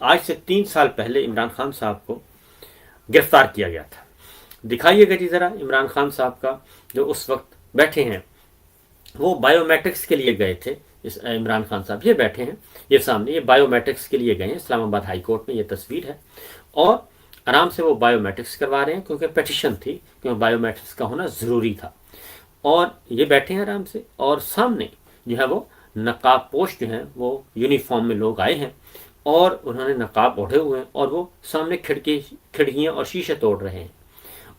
آج سے 3 سال پہلے عمران خان صاحب کو گرفتار کیا گیا تھا. دکھائیے گا جی ذرا عمران خان صاحب کا جو اس وقت بیٹھے ہیں. وہ بایو میٹرکس کے لیے گئے تھے. عمران خان صاحب یہ بیٹھے ہیں، یہ سامنے، یہ بایو میٹرکس کے لیے گئے ہیں اسلام آباد ہائی کورٹ میں. یہ تصویر ہے اور آرام سے وہ بایو میٹرکس کروا رہے ہیں کیونکہ پیٹیشن تھی، کیونکہ بایو میٹرکس کا ہونا ضروری تھا. اور یہ بیٹھے ہیں آرام سے، اور سامنے جو ہے وہ نقاب پوش جو ہیں وہ یونیفارم میں لوگ آئے ہیں اور انہوں نے نقاب اوڑھے ہوئے ہیں اور وہ سامنے کھڑکیاں اور شیشے توڑ رہے ہیں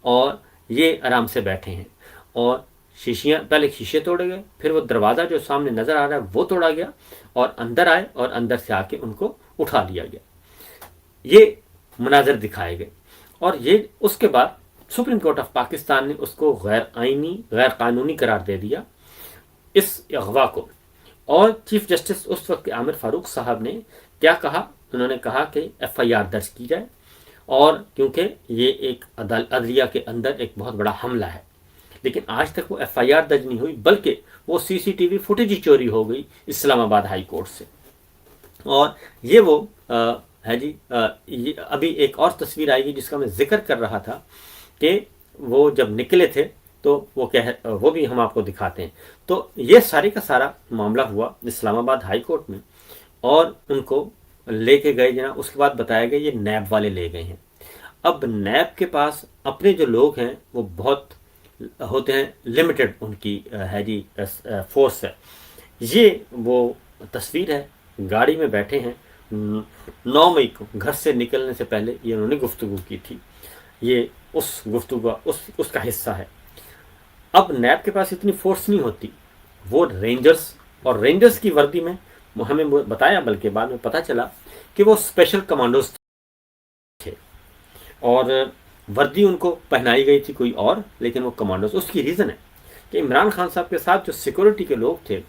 اور یہ آرام سے بیٹھے ہیں. اور شیشیاں، پہلے شیشے توڑے گئے، پھر وہ دروازہ جو سامنے نظر آ رہا ہے وہ توڑا گیا اور اندر آئے اور اندر سے آ کے ان کو اٹھا لیا گیا. یہ مناظر دکھائے گئے اور یہ اس کے بعد سپریم کورٹ آف پاکستان نے اس کو غیر آئینی، غیر قانونی قرار دے دیا اس اغوا کو. اور چیف جسٹس اس وقت کے عامر فاروق صاحب نے کیا کہا؟ انہوں نے کہا کہ ایف آئی آر درج کی جائے، اور کیونکہ یہ ایک عدلیہ کے اندر ایک بہت بڑا حملہ ہے. لیکن آج تک وہ ایف آئی آر درج نہیں ہوئی، بلکہ وہ سی سی ٹی وی فوٹیج ہی چوری ہو گئی اسلام آباد ہائی کورٹ سے. اور یہ وہ ہے جی. یہ ابھی ایک اور تصویر آئے گی جس کا میں ذکر کر رہا تھا کہ وہ جب نکلے تھے تو وہ بھی ہم آپ کو دکھاتے ہیں. تو یہ سارے کا سارا معاملہ ہوا اسلام آباد ہائی کورٹ میں اور ان کو لے کے گئے جناب. اس کے بعد بتایا گیا یہ نیب والے لے گئے ہیں. اب نیب کے پاس اپنے جو لوگ ہیں وہ بہت ہوتے ہیں، لمیٹڈ ان کی ہے جی فورس ہے. یہ وہ تصویر ہے، گاڑی میں بیٹھے ہیں. 9 مئی کو گھر سے نکلنے سے پہلے یہ انہوں نے گفتگو کی تھی. یہ اس گفتگو اس کا حصہ ہے. اب نیب کے پاس اتنی فورس نہیں ہوتی، وہ رینجرز، اور رینجرز کی وردی میں ہمیں بتایا، بلکہ بعد میں پتہ چلا کہ وہ اسپیشل کمانڈوز تھے اور وردی ان کو پہنائی گئی تھی کوئی اور، لیکن وہ کمانڈوز. اس کی ریزن ہے کہ عمران خان صاحب کے ساتھ جو سیکورٹی کے لوگ تھے،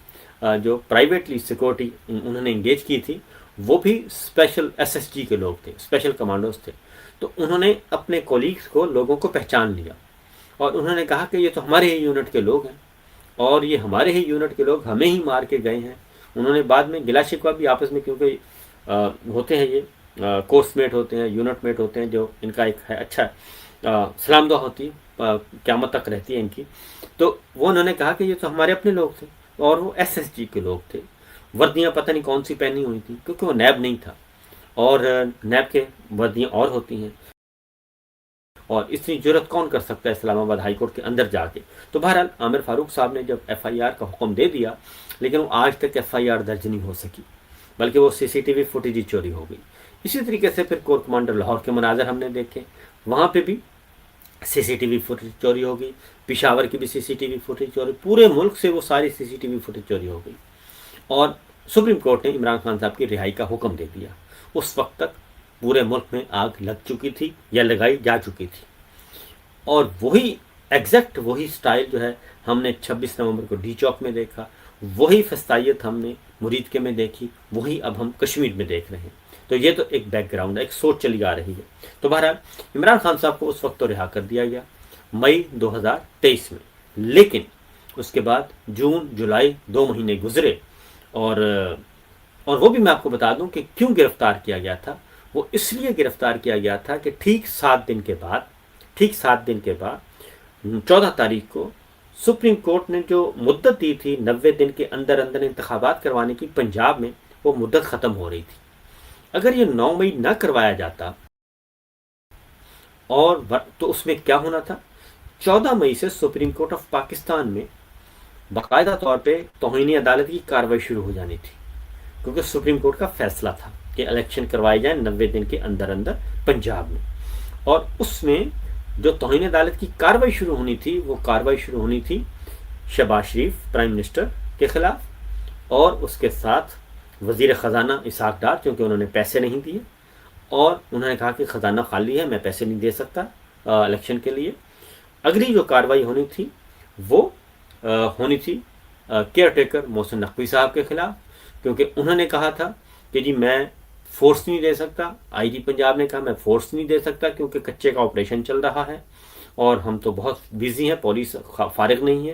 جو پرائیویٹلی سیکورٹی انہوں نے انگیج کی تھی، وہ بھی اسپیشل ایس ایس جی کے لوگ تھے، اسپیشل کمانڈوز تھے. تو انہوں نے اپنے کولیگز کو، لوگوں کو پہچان لیا اور انہوں نے کہا کہ یہ تو ہمارے ہی یونٹ کے لوگ ہیں اور یہ ہمارے ہی یونٹ کے لوگ ہمیں ہی مار کے گئے ہیں. انہوں نے بعد میں گلا شکوہ بھی آپس میں، کیونکہ ہوتے ہیں یہ کورس میٹ ہوتے ہیں، یونٹ میٹ ہوتے ہیں، جو ان کا ایک ہے اچھا سلام دعا ہوتی ہے، قیامت تک رہتی ہے ان کی. تو وہ انہوں نے کہا کہ یہ تو ہمارے اپنے لوگ تھے اور وہ ایس ایس جی کے لوگ تھے. وردیاں پتہ نہیں کون سی پہنی ہوئی تھی کیونکہ وہ نیب نہیں تھا، اور نیب کے وردیاں اور ہوتی ہیں، اور اتنی جرت کون کر سکتا ہے اسلام آباد ہائی کورٹ کے اندر جا کے. تو بہرحال عامر فاروق صاحب نے جب ایف آئی آر کا حکم دے دیا، لیکن وہ آج تک ایف آئی آر درج نہیں ہو سکی، بلکہ وہ سی سی ٹی وی فوٹیج ہی چوری ہو گئی. اسی طریقے سے پھر کور کمانڈر لاہور کے مناظر ہم نے دیکھے، وہاں پہ بھی سی سی ٹی وی فوٹیج چوری ہو گئی. پشاور کی بھی سی سی ٹی وی فوٹیج چوری، پورے ملک سے وہ ساری سی سی ٹی وی فوٹیج چوری ہو گئی. اور سپریم کورٹ نے عمران خان صاحب کی رہائی کا حکم دے دیا. اس وقت تک پورے ملک میں آگ لگ چکی تھی یا لگائی جا چکی تھی، اور وہی ایگزیکٹ وہی سٹائل جو ہے ہم نے 26 نومبر کو ڈی چوک میں دیکھا، وہی فستائیت ہم نے مرید کے میں دیکھی، وہی اب ہم کشمیر میں دیکھ رہے ہیں. تو یہ تو ایک بیک گراؤنڈ ہے، ایک سوچ چلی آ رہی ہے. تو بہرحال عمران خان صاحب کو اس وقت تو رہا کر دیا گیا مئی 2023 میں، لیکن اس کے بعد جون جولائی 2 مہینے گزرے، اور وہ بھی میں آپ کو بتا دوں کہ کیوں گرفتار کیا گیا تھا. وہ اس لیے گرفتار کیا گیا تھا کہ ٹھیک 7 دن کے بعد 14 تاریخ کو سپریم کورٹ نے جو مدت دی تھی 90 دن کے اندر اندر انتخابات کروانے کی پنجاب میں، وہ مدت ختم ہو رہی تھی. اگر یہ 9 مئی نہ کروایا جاتا اور تو اس میں کیا ہونا تھا، 14 مئی سے سپریم کورٹ آف پاکستان میں باقاعدہ طور پہ توہین عدالت کی کارروائی شروع ہو جانی تھی، کیونکہ سپریم کورٹ کا فیصلہ تھا کہ الیکشن کروائے جائیں 90 دن کے اندر اندر پنجاب میں. اور اس میں جو توہین عدالت کی کارروائی شروع ہونی تھی، وہ کارروائی شروع ہونی تھی شہباز شریف پرائم منسٹر کے خلاف، اور اس کے ساتھ وزیر خزانہ اسحاق ڈار، کیونکہ انہوں نے پیسے نہیں دیے اور انہوں نے کہا کہ خزانہ خالی ہے، میں پیسے نہیں دے سکتا الیکشن کے لیے. اگلی جو کارروائی ہونی تھی وہ ہونی تھی کیئر ٹیکر محسن نقوی صاحب کے خلاف، کیونکہ انہوں نے کہا تھا کہ جی میں فورس نہیں دے سکتا. آئی جی پنجاب نے کہا میں فورس نہیں دے سکتا کیونکہ کچے کا آپریشن چل رہا ہے اور ہم تو بہت بیزی ہیں، پولیس فارغ نہیں ہے.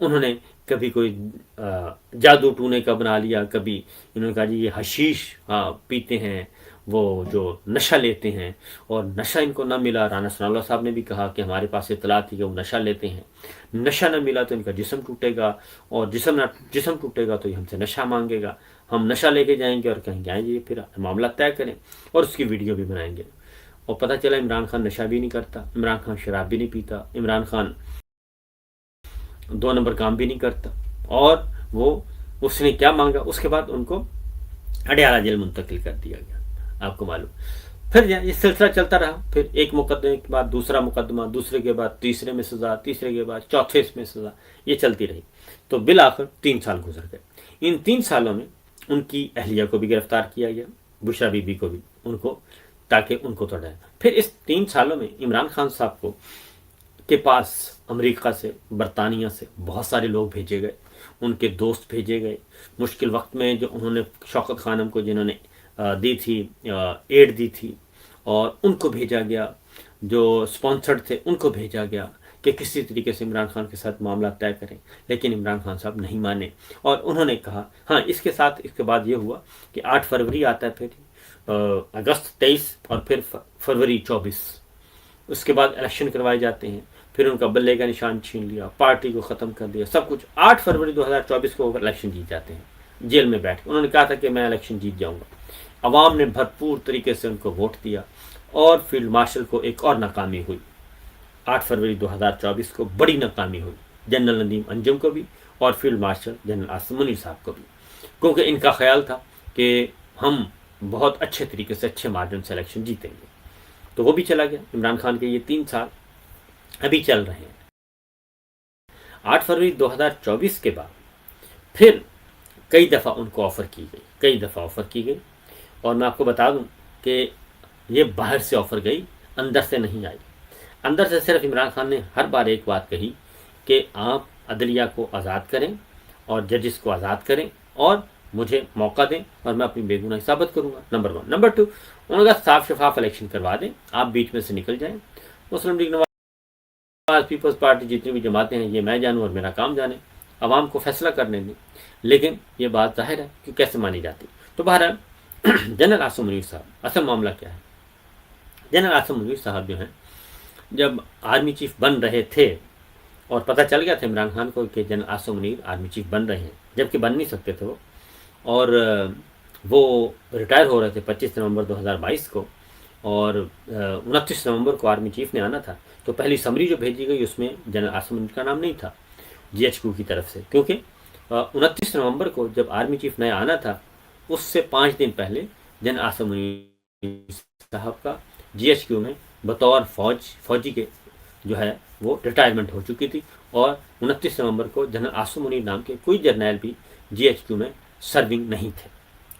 انہوں نے کبھی کوئی جادو ٹونے کا بنا لیا، کبھی انہوں نے کہا جی یہ حشیش پیتے ہیں، وہ جو نشہ لیتے ہیں، اور نشہ ان کو نہ ملا۔ رانا ثناء اللہ صاحب نے بھی کہا کہ ہمارے پاس اطلاع تھی کہ وہ نشہ لیتے ہیں، نشہ نہ ملا تو ان کا جسم ٹوٹے گا، اور جسم ٹوٹے گا تو یہ ہم سے نشہ مانگے گا، ہم نشہ لے کے جائیں گے اور کہیں گے آئیں پھر معاملہ طے کریں، اور اس کی ویڈیو بھی بنائیں گے۔ اور پتہ چلا عمران خان نشہ بھی نہیں کرتا، عمران خان شراب بھی نہیں پیتا، عمران خان 2 نمبر کام بھی نہیں کرتا، اور وہ اس نے کیا مانگا، اس کے بعد ان کو اڈیالہ جیل منتقل کر دیا گیا، آپ کو معلوم۔ پھر یہ سلسلہ چلتا رہا، پھر ایک مقدمے کے بعد دوسرا مقدمہ، دوسرے کے بعد تیسرے میں سزا، تیسرے کے بعد چوتھے میں سزا، یہ چلتی رہی۔ تو بالآخر 3 سال گزر گئے۔ ان 3 سالوں میں ان کی اہلیہ کو بھی گرفتار کیا گیا، بشرا بی بی کو بھی، ان کو، تاکہ ان کو توڑا۔ پھر اس 3 سالوں میں عمران خان صاحب کو کے پاس امریکہ سے، برطانیہ سے بہت سارے لوگ بھیجے گئے، ان کے دوست بھیجے گئے۔ مشکل وقت میں جو انہوں نے شوکت خانم کو جنہوں نے دی تھی، ایڈ دی تھی، اور ان کو بھیجا گیا، جو سپانسرڈ تھے ان کو بھیجا گیا کہ کسی طریقے سے عمران خان کے ساتھ معاملہ طے کریں، لیکن عمران خان صاحب نہیں مانے، اور انہوں نے کہا ہاں اس کے ساتھ اس کے بعد یہ ہوا کہ 8 فروری آتا ہے، پھر اگست 23 اور پھر فروری 24، اس کے بعد الیکشن کروائے جاتے ہیں، پھر ان کا بلے کا نشان چھین لیا، پارٹی کو ختم کر دیا، سب کچھ۔ 8 فروری 2024 کو الیکشن جیت جاتے ہیں جیل میں بیٹھ کے۔ انہوں نے کہا تھا کہ میں الیکشن جیت جاؤں گا، عوام نے بھرپور طریقے سے ان کو ووٹ دیا، اور فیلڈ مارشل کو ایک اور ناکامی ہوئی۔ 8 فروری 2024 کو بڑی ناکامی ہوئی جنرل ندیم انجم کو بھی، اور field marshal general Asim Munir صاحب کو بھی، کیونکہ ان کا خیال تھا کہ ہم بہت اچھے طریقے سے، اچھے مارجن سے الیکشن جیتیں گے۔ تو وہ بھی چلا گیا۔ عمران خان کے یہ 3 سال ابھی چل رہے ہیں۔ 8 فروری 2024 کے بعد پھر کئی دفعہ ان کو آفر کی گئی، اور میں آپ کو بتا دوں کہ یہ باہر سے آفر گئی، اندر سے نہیں آئی۔ اندر سے صرف عمران خان نے ہر بار ایک بات کہی کہ آپ عدلیہ کو آزاد کریں اور ججز کو آزاد کریں، اور مجھے موقع دیں، اور میں اپنی بے گناہی ثابت کروں گا، نمبر 1۔ نمبر 2، انہوں نے کہا صاف شفاف الیکشن کروا دیں، آپ بیچ میں سے نکل جائیں، مسلم لیگ نواز پیپلز پارٹی جتنی بھی جماعتیں ہیں یہ میں جانوں اور میرا کام جانے، عوام کو فیصلہ کرنے دیں۔ لیکن یہ بات ظاہر ہے کہ کیسے مانی جاتی۔ تو بہرحال جنرل عاصم منیر صاحب، اصل معاملہ کیا ہے، جنرل عاصم منیر صاحب جو ہیں جب آرمی چیف بن رہے تھے، اور پتہ چل گیا تھا عمران خان کو کہ general Asim Munir army chief بن رہے ہیں، جبکہ بن نہیں سکتے تھے وہ، اور وہ ریٹائر ہو رہے تھے 25 نومبر 2022 کو، اور 29 نومبر کو آرمی چیف نے آنا تھا۔ تو پہلی سمری جو بھیجی گئی اس میں جنرل عاصم منیر کا نام نہیں تھا GHQ کی طرف سے، کیونکہ 29 نومبر کو جب آرمی چیف نیا آنا تھا اس سے 5 دن پہلے جنرل عاصم منیر صاحب کا GHQ میں بطور فوجی کے جو ہے وہ ریٹائرمنٹ ہو چکی تھی، اور 29 نومبر کو جنرل عاصم منیر نام کے کوئی جرنیل بھی GHQ میں سرونگ نہیں تھے،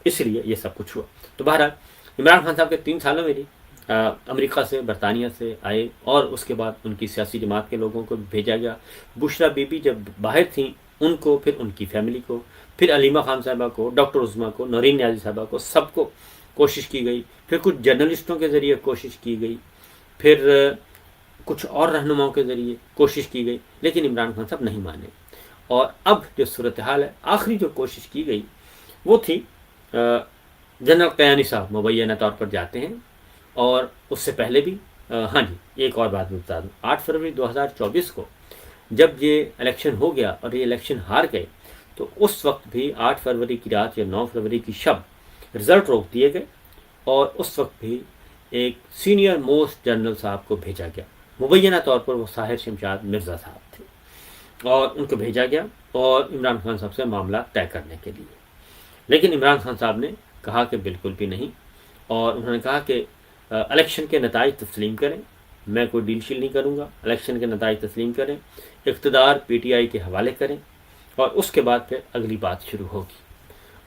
اس لیے یہ سب کچھ ہوا۔ تو بہرحال عمران خان صاحب کے 3 سالوں میں بھی امریکہ سے، برطانیہ سے آئے، اور اس کے بعد ان کی سیاسی جماعت کے لوگوں کو بھیجا گیا۔ بشرا بی بی جب باہر تھیں ان کو، پھر ان کی فیملی کو، پھر علیمہ خان صاحبہ کو، ڈاکٹر عظمیٰ کو، نورین نیازی صاحبہ کو، سب کو کوشش کی گئی، پھر کچھ جرنلسٹوں کے ذریعے کوشش کی گئی، پھر کچھ اور رہنماؤں کے ذریعے کوشش کی گئی، لیکن عمران خان صاحب نہیں مانے۔ اور اب جو صورتحال ہے، آخری جو کوشش کی گئی وہ تھی جنرل قیانی صاحب مبینہ طور پر جاتے ہیں، اور اس سے پہلے بھی ہاں جی ایک اور بات میں بتا دوں، 8 فروری 2024 کو جب یہ الیکشن ہو گیا اور یہ الیکشن ہار گئے، تو اس وقت بھی 8 فروری کی رات یا 9 فروری کی شب رزلٹ روک دیے گئے، اور اس وقت بھی ایک سینئر موسٹ جنرل صاحب کو بھیجا گیا، مبینہ طور پر وہ طاہر شمشاد مرزا صاحب تھے، اور ان کو بھیجا گیا اور عمران خان صاحب سے معاملہ طے کرنے کے لیے۔ لیکن عمران خان صاحب نے کہا کہ بالکل بھی نہیں، اور انہوں نے کہا کہ الیکشن کے نتائج تسلیم کریں، میں کوئی ڈیل شیل نہیں کروں گا، الیکشن کے نتائج تسلیم کریں، اقتدار PTI کے حوالے کریں، اور اس کے بعد پھر اگلی بات شروع ہوگی۔